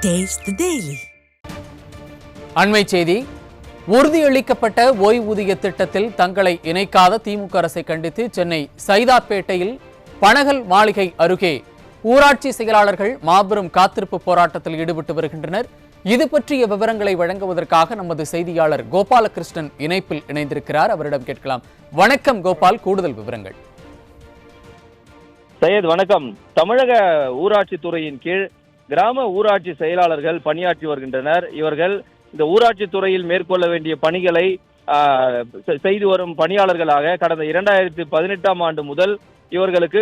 Taste the Daily. அண்மை செய்தி. உறுதியளிக்கப்பட்ட ஓய்வூதிய திட்டத்தில் தங்களை இணைக்காத திமுக அரசை கண்டித்து சென்னை சைதாப்பேட்டையில் பனகல் மாளிகை அருகே ஊராட்சி செயலாளர்கள் மாபெரும் காத்திருப்பு போராட்டத்தில் ஈடுபட்டு வருகின்றனர். இது பற்றிய விவரங்களை வழங்குவதற்காக நமது செய்தியாளர் கோபாலகிருஷ்ணன் இணைப்பில் இணைந்திருக்கிறார். அவரிடம் கேட்கலாம். வணக்கம் கோபால், கூடுதல் விவரங்கள். சையத் வணக்கம். தமிழக ஊராட்சி துறையின் கீழ் கிராம ஊராட்சி செயலாளர்கள் பணியாற்றி வருகின்றனர். இவர்கள் இந்த ஊராட்சி துறையில் மேற்கொள்ள வேண்டிய பணிகளை செய்து வரும் பணியாளர்களாக கடந்த 2018ஆம் ஆண்டு முதல் இவர்களுக்கு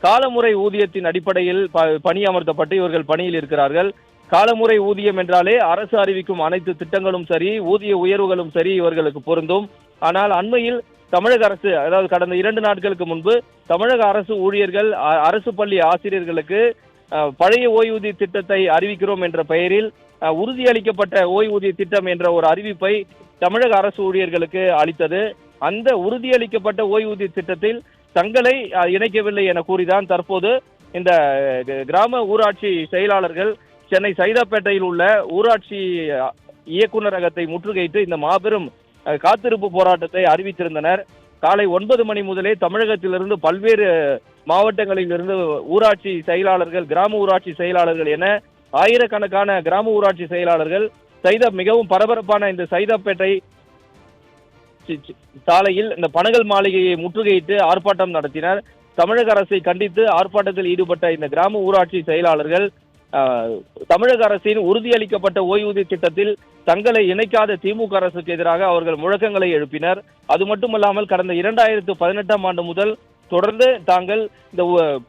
காலமுறை ஊதியத்தின் அடிப்படையில் பணி அமர்த்தப்பட்டு இவர்கள் பணியில் இருக்கிறார்கள். காலமுறை ஊதியம் என்றாலே அரசு அறிவிக்கும் அனைத்து திட்டங்களும் சரி, ஊதிய உயர்வுகளும் சரி இவர்களுக்கு பொருந்தும். ஆனால் அண்மையில் தமிழக அரசு, அதாவது கடந்த 2 நாட்களுக்கு முன்பு தமிழக அரசு ஊழியர்கள், அரசு பள்ளி ஆசிரியர்களுக்கு பழைய ஓய்வூதிய திட்டத்தை அறிவிக்கிறோம் என்ற பெயரில் உறுதியளிக்கப்பட்ட ஓய்வூதிய திட்டம் என்ற ஒரு அறிவிப்பை தமிழக அரசு ஊழியர்களுக்கு அளித்தது. அந்த உறுதியளிக்கப்பட்ட ஓய்வூதிய திட்டத்தில் தங்களை இணைக்கவில்லை என கூறிதான் தற்போது இந்த கிராம ஊராட்சி செயலாளர்கள் சென்னை சைதாப்பேட்டையில் உள்ள ஊராட்சி இயக்குநரகத்தை முற்றுகையிட்டு இந்த மாபெரும் காத்திருப்பு போராட்டத்தை அறிவித்திருந்தனர். காலை 9 மணி முதலே தமிழகத்திலிருந்து பல்வேறு மாவட்டங்களில் இருந்து ஊராட்சி செயலாளர்கள், கிராம ஊராட்சி செயலாளர்கள் என ஆயிரக்கணக்கான கிராம ஊராட்சி செயலாளர்கள் மிகவும் பரபரப்பான இந்த சைதாப்பேட்டை சாலையில் இந்த பனகல் மாளிகையை முற்றுகையிட்டு ஆர்ப்பாட்டம் நடத்தினர். தமிழக அரசை கண்டித்து ஆர்ப்பாட்டத்தில் ஈடுபட்ட இந்த கிராம ஊராட்சி செயலாளர்கள் தமிழக அரசின் உறுதியளிக்கப்பட்ட ஓய்வூதிய திட்டத்தில் தங்களை இணைக்காத திமுக அரசுக்கு எதிராக அவர்கள் முழக்கங்களை எழுப்பினர். அது மட்டுமல்லாமல் கடந்த 2018ஆம் ஆண்டு முதல் தொடர்ந்து தாங்கள் இந்த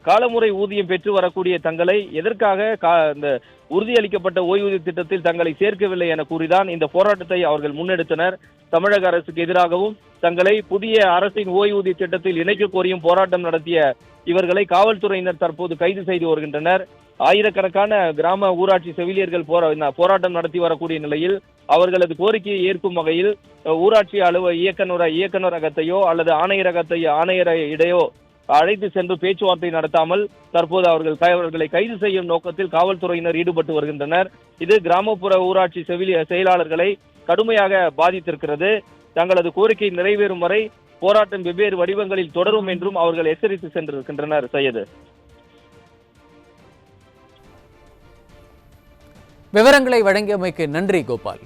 காலமுறை ஊதியம் பெற்று வரக்கூடிய தங்களை எதற்காக இந்த உறுதியளிக்கப்பட்ட ஓய்வூதிய திட்டத்தில் தங்களை சேர்க்கவில்லை என கூறிதான் இந்த போராட்டத்தை அவர்கள் முன்னெடுத்தனர். தமிழக அரசுக்கு எதிராகவும் தங்களை புதிய அரசின் ஓய்வூதிய திட்டத்தில் இணைக்க கோரியும் போராட்டம் நடத்திய இவர்களை காவல்துறையினர் தற்போது கைது செய்து வருகின்றனர். ஆயிரக்கணக்கான கிராம ஊராட்சி செவிலியர்கள் போராட்டம் நடத்தி வரக்கூடிய நிலையில் அவர்களது கோரிக்கையை ஏற்கும் வகையில் ஊராட்சி இயக்குநரகத்தையோ அல்லது ஆணையர இடையோ அழைத்து சென்று பேச்சுவார்த்தை நடத்தாமல் தற்போது அவர்களை கைது செய்யும் நோக்கத்தில் காவல்துறையினர் ஈடுபட்டு வருகின்றனர். இது கிராமப்புற ஊராட்சி செயலாளர்களை கடுமையாக பாதித்திருக்கிறது. தங்களது கோரிக்கை நிறைவேறும் வரை போராட்டம் வெவ்வேறு வடிவங்களில் தொடரும் என்றும் அவர்கள் எச்சரித்து சென்றிருக்கின்றனர். சையது, விவரங்களை வழங்கியமைக்கு நன்றி கோபால்.